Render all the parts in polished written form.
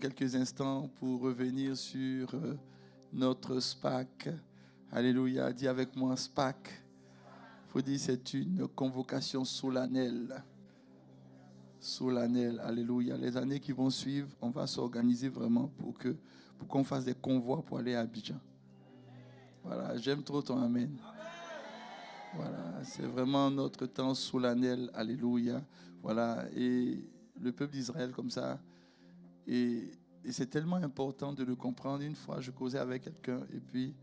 quelques instants pour revenir sur notre SPAC. Alléluia, dis avec moi SPAC. Il faut dire c'est une convocation solennelle. Solennelle, alléluia. Les années qui vont suivre, on va s'organiser vraiment pour qu'on fasse des convois pour aller à Abidjan. Voilà, j'aime trop ton amen. Voilà, c'est vraiment notre temps solennel, alléluia. Voilà, et le peuple d'Israël comme ça. Et c'est tellement important de le comprendre. Une fois, je causais avec quelqu'un et puis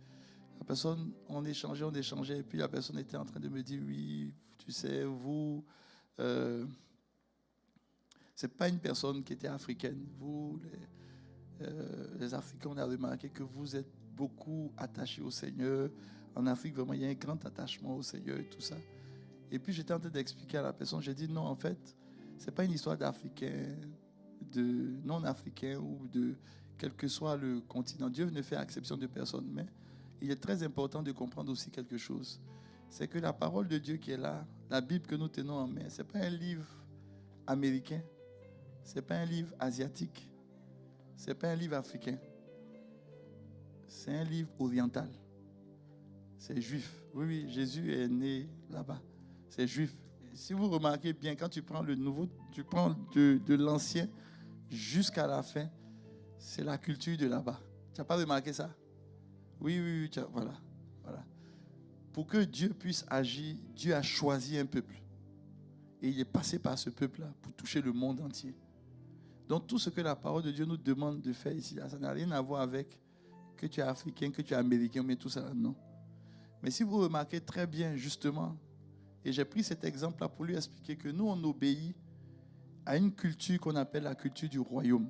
la personne, on échangeait et puis la personne était en train de me dire, oui, tu sais, vous, c'est pas une personne qui était africaine. Vous, les Africains, on a remarqué que vous êtes beaucoup attachés au Seigneur. En Afrique, vraiment, il y a un grand attachement au Seigneur et tout ça. Et puis, j'étais en train d'expliquer à la personne, j'ai dit, non, en fait, c'est pas une histoire d'Africains, de non-africains ou de quel que soit le continent. Dieu ne fait exception de personne, mais il est très important de comprendre aussi quelque chose. C'est que la parole de Dieu qui est là, la Bible que nous tenons en main, ce n'est pas un livre américain, ce n'est pas un livre asiatique, ce n'est pas un livre africain. C'est un livre oriental. C'est juif. Oui, oui, Jésus est né là-bas. C'est juif. Si vous remarquez bien, quand tu prends le nouveau, tu prends de l'ancien jusqu'à la fin, c'est la culture de là-bas. Tu n'as pas remarqué ça? Oui, oui, oui. Voilà. Pour que Dieu puisse agir, Dieu a choisi un peuple. Et il est passé par ce peuple-là pour toucher le monde entier. Donc tout ce que la parole de Dieu nous demande de faire ici, ça n'a rien à voir avec que tu es africain, que tu es américain, mais tout ça, non. Mais si vous remarquez très bien, justement, et j'ai pris cet exemple-là pour lui expliquer que nous, on obéit à une culture qu'on appelle la culture du royaume.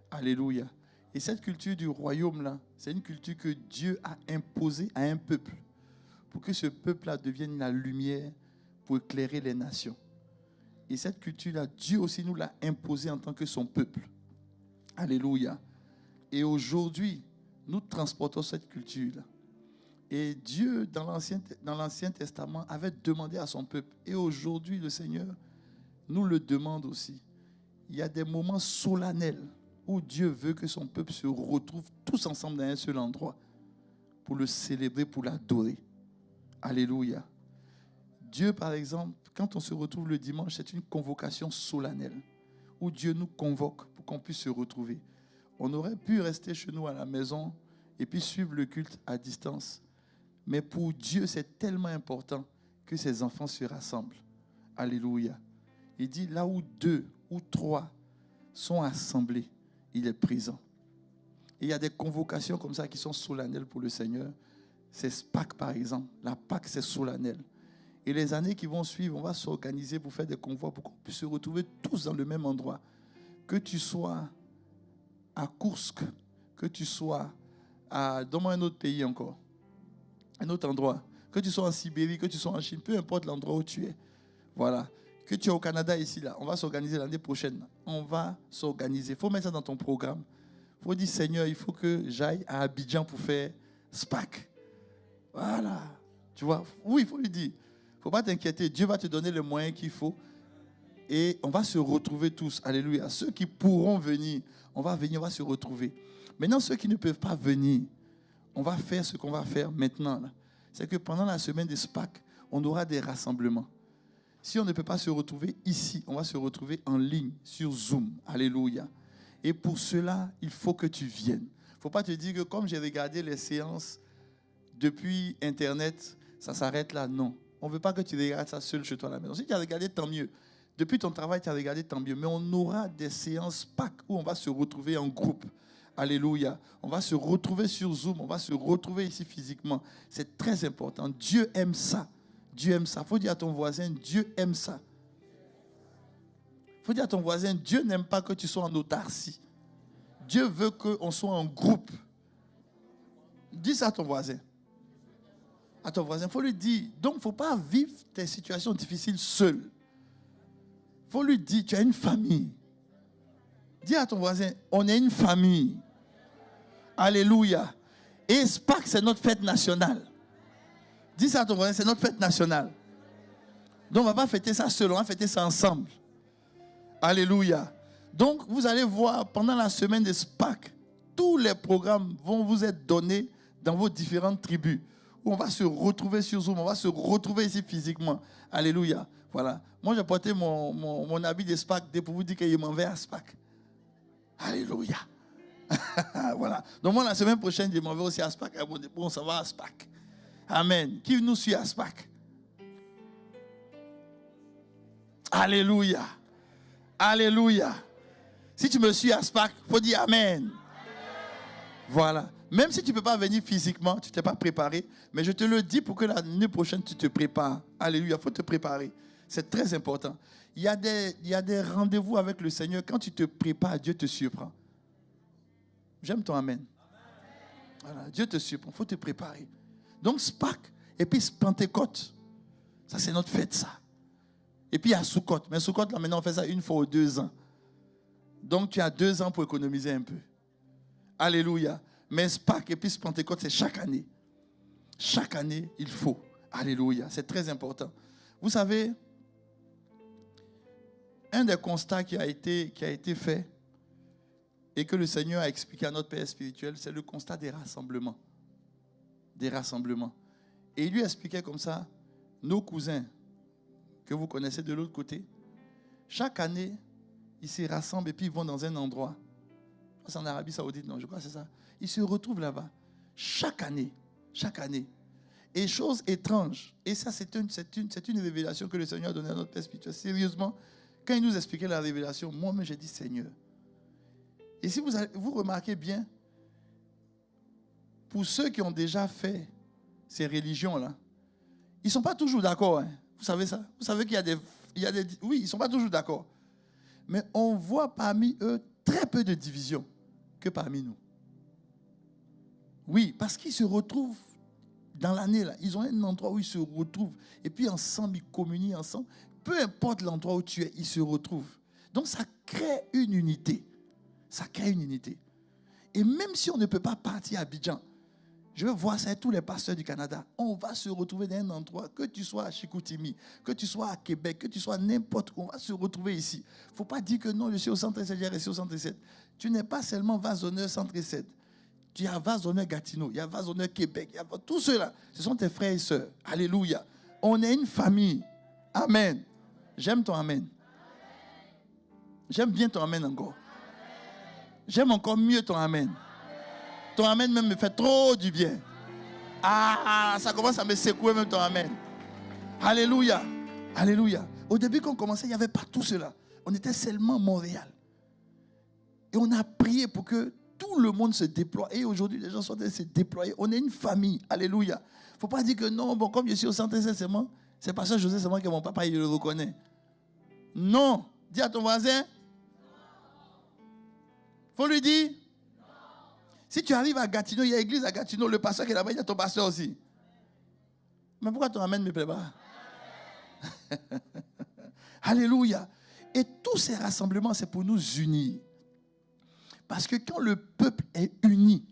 Alléluia. Et cette culture du royaume-là, c'est une culture que Dieu a imposée à un peuple pour que ce peuple-là devienne la lumière pour éclairer les nations. Et cette culture-là, Dieu aussi nous l'a imposée en tant que son peuple. Alléluia. Et aujourd'hui, nous transportons cette culture-là. Et Dieu, dans l'Ancien Testament, avait demandé à son peuple. Et aujourd'hui, le Seigneur nous le demande aussi. Il y a des moments solennels où Dieu veut que son peuple se retrouve tous ensemble dans un seul endroit pour le célébrer, pour l'adorer. Alléluia. Dieu, par exemple, quand on se retrouve le dimanche, c'est une convocation solennelle où Dieu nous convoque pour qu'on puisse se retrouver. On aurait pu rester chez nous à la maison et puis suivre le culte à distance. Mais pour Dieu, c'est tellement important que ses enfants se rassemblent. Alléluia. Il dit, là où 2 ou 3 sont assemblés, il est présent. Et il y a des convocations comme ça qui sont solennelles pour le Seigneur. C'est Pâques, par exemple. La Pâques, c'est solennel. Et les années qui vont suivre, on va s'organiser pour faire des convois, pour qu'on puisse se retrouver tous dans le même endroit. Que tu sois à Koursk, que tu sois dans un autre pays encore, un autre endroit, que tu sois en Sibérie, que tu sois en Chine, peu importe l'endroit où tu es. Voilà. Que tu es au Canada ici, là, on va s'organiser l'année prochaine. On va s'organiser. Il faut mettre ça dans ton programme. Il faut dire, Seigneur, il faut que j'aille à Abidjan pour faire SPAC. Voilà. Tu vois? Oui, il faut lui dire. Il ne faut pas t'inquiéter. Dieu va te donner les moyens qu'il faut. Et on va se retrouver tous. Alléluia. Ceux qui pourront venir, on va venir, on va se retrouver. Maintenant, ceux qui ne peuvent pas venir, on va faire ce qu'on va faire maintenant. C'est que pendant la semaine des SPAC, on aura des rassemblements. Si on ne peut pas se retrouver ici, on va se retrouver en ligne, sur Zoom. Alléluia. Et pour cela, il faut que tu viennes. Il ne faut pas te dire que comme j'ai regardé les séances depuis Internet, ça s'arrête là. Non. On ne veut pas que tu regardes ça seul chez toi à la maison. Si tu as regardé, tant mieux. Depuis ton travail, tu as regardé, tant mieux. Mais on aura des séances Pâques où on va se retrouver en groupe. Alléluia. On va se retrouver sur Zoom. On va se retrouver ici physiquement. C'est très important. Dieu aime ça. Dieu aime ça. Il faut dire à ton voisin, Dieu aime ça. Il faut dire à ton voisin, Dieu n'aime pas que tu sois en autarcie. Dieu veut qu'on soit en groupe. Dis ça à ton voisin. À ton voisin, il faut lui dire. Donc, il ne faut pas vivre tes situations difficiles seul. Il faut lui dire, tu as une famille. Dis à ton voisin, on est une famille. Alléluia. Et SPAC, c'est notre fête nationale. Dis ça à ton voisin, c'est notre fête nationale. Donc, on ne va pas fêter ça seul, on va fêter ça ensemble. Alléluia. Donc, vous allez voir, pendant la semaine des SPAC, tous les programmes vont vous être donnés dans vos différentes tribus. Où on va se retrouver sur Zoom, on va se retrouver ici physiquement. Alléluia. Voilà. Moi, j'ai porté mon habit de SPAC pour vous dire que je m'en vais à SPAC. Alléluia. Voilà. Donc, moi, la semaine prochaine, je m'en vais aussi à SPAC. Bon, ça va à SPAC. Amen. Qui nous suit à SPAC? Alléluia. Alléluia. Si tu me suis à SPAC, il faut dire Amen. Voilà. Même si tu ne peux pas venir physiquement, tu ne t'es pas préparé, mais je te le dis pour que l'année prochaine, tu te prépares. Alléluia. Il faut te préparer. C'est très important. Il y a des rendez-vous avec le Seigneur. Quand tu te prépares, Dieu te surprend. J'aime ton Amen. Voilà. Dieu te surprend. Il faut te préparer. Donc, SPAC, et puis Pentecôte. Ça, c'est notre fête, ça. Et puis, il y a Soukot. Mais Soukot, là, maintenant, on fait ça une fois ou 2 ans. Donc, tu as 2 ans pour économiser un peu. Alléluia. Mais SPAC et puis Pentecôte, c'est chaque année. Chaque année, il faut. Alléluia. C'est très important. Vous savez, un des constats qui a été fait et que le Seigneur a expliqué à notre Père spirituel, c'est le constat des rassemblements. Des rassemblements. Et il lui expliquait comme ça, nos cousins que vous connaissez de l'autre côté, chaque année, ils se rassemblent et puis ils vont dans un endroit. C'est en Arabie Saoudite, non, je crois que c'est ça. Ils se retrouvent là-bas. Chaque année. Chaque année. Et chose étrange, et ça c'est une révélation que le Seigneur a donnée à notre Père spirituel. Sérieusement, quand il nous expliquait la révélation, moi-même j'ai dit Seigneur. Et si vous remarquez bien, pour ceux qui ont déjà fait ces religions-là, ils ne sont pas toujours d'accord. Hein. Vous savez ça? Vous savez qu'il y a des... Oui, ils ne sont pas toujours d'accord. Mais on voit parmi eux très peu de division que parmi nous. Oui, parce qu'ils se retrouvent dans l'année, là. Ils ont un endroit où ils se retrouvent. Et puis ensemble, ils communient ensemble. Peu importe l'endroit où tu es, ils se retrouvent. Donc ça crée une unité. Ça crée une unité. Et même si on ne peut pas partir à Abidjan, je veux voir ça avec tous les pasteurs du Canada. On va se retrouver dans un endroit, que tu sois à Chicoutimi, que tu sois à Québec, que tu sois n'importe où, on va se retrouver ici. Il ne faut pas dire que non, je suis au centre 7, j'ai resté au centre 7. Tu n'es pas seulement Vazonneur centre 7. Tu as Vazonneur Gatineau, il y a Vazonneur Québec, il y a tous ceux-là. Ce sont tes frères et sœurs. Alléluia. On est une famille. Amen. J'aime ton Amen. J'aime bien ton Amen encore. J'aime encore mieux ton Amen. Ton Amen même me fait trop du bien. Ah, ça commence à me secouer même ton Amen. Alléluia. Alléluia. Au début quand on commençait, il n'y avait pas tout cela. On était seulement Montréal. Et on a prié pour que tout le monde se déploie. Et aujourd'hui, les gens sont en train de se déployer. On est une famille. Alléluia. Il ne faut pas dire que non, bon, comme je suis au centre seulement, c'est Pasteur José seulement que mon papa il le reconnaît. Non. Dis à ton voisin. Il faut lui dire. Si tu arrives à Gatineau, il y a l'église à Gatineau, le pasteur qui est là-bas, il y a ton pasteur aussi. Mais pourquoi ton Amen ne me plaît pas? Alléluia. Et tous ces rassemblements, c'est pour nous unir. Parce que quand le peuple est uni,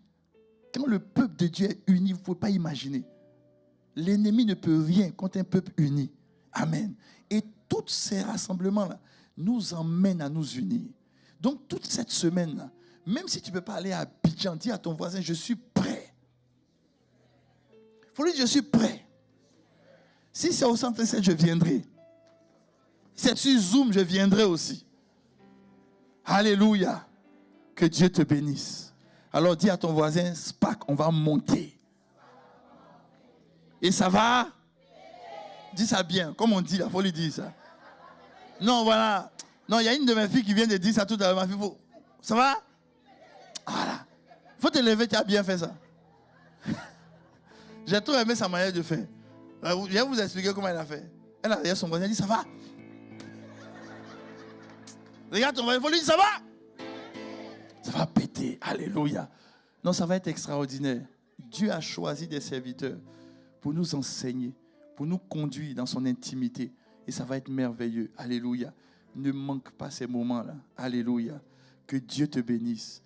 quand le peuple de Dieu est uni, vous ne pouvez pas imaginer. L'ennemi ne peut rien contre un peuple uni. Amen. Et tous ces rassemblements-là nous emmènent à nous unir. Donc toute cette semaine-là, même si tu ne peux pas aller à Abidjan, dis à ton voisin, je suis prêt. Il faut lui dire, je suis prêt. Si c'est au centre 7, je viendrai. Si c'est sur Zoom, je viendrai aussi. Alléluia. Que Dieu te bénisse. Alors dis à ton voisin, SPAC, on va monter. Et ça va? Dis ça bien, comme on dit, il faut lui dire ça. Non, voilà. Non, il y a une de mes filles qui vient de dire ça tout à l'heure. Ma fille, ça va? Voilà. Il faut te lever, tu as bien fait ça. J'ai trop aimé sa manière de faire. Je vais vous expliquer comment elle a fait. Elle a regardé son voisin, elle dit, ça va? Regarde ton voisin, il faut lui dire, ça va? Ça va péter. Alléluia. Non, ça va être extraordinaire. Dieu a choisi des serviteurs pour nous enseigner, pour nous conduire dans son intimité. Et ça va être merveilleux. Alléluia. Ne manque pas ces moments-là. Alléluia. Que Dieu te bénisse.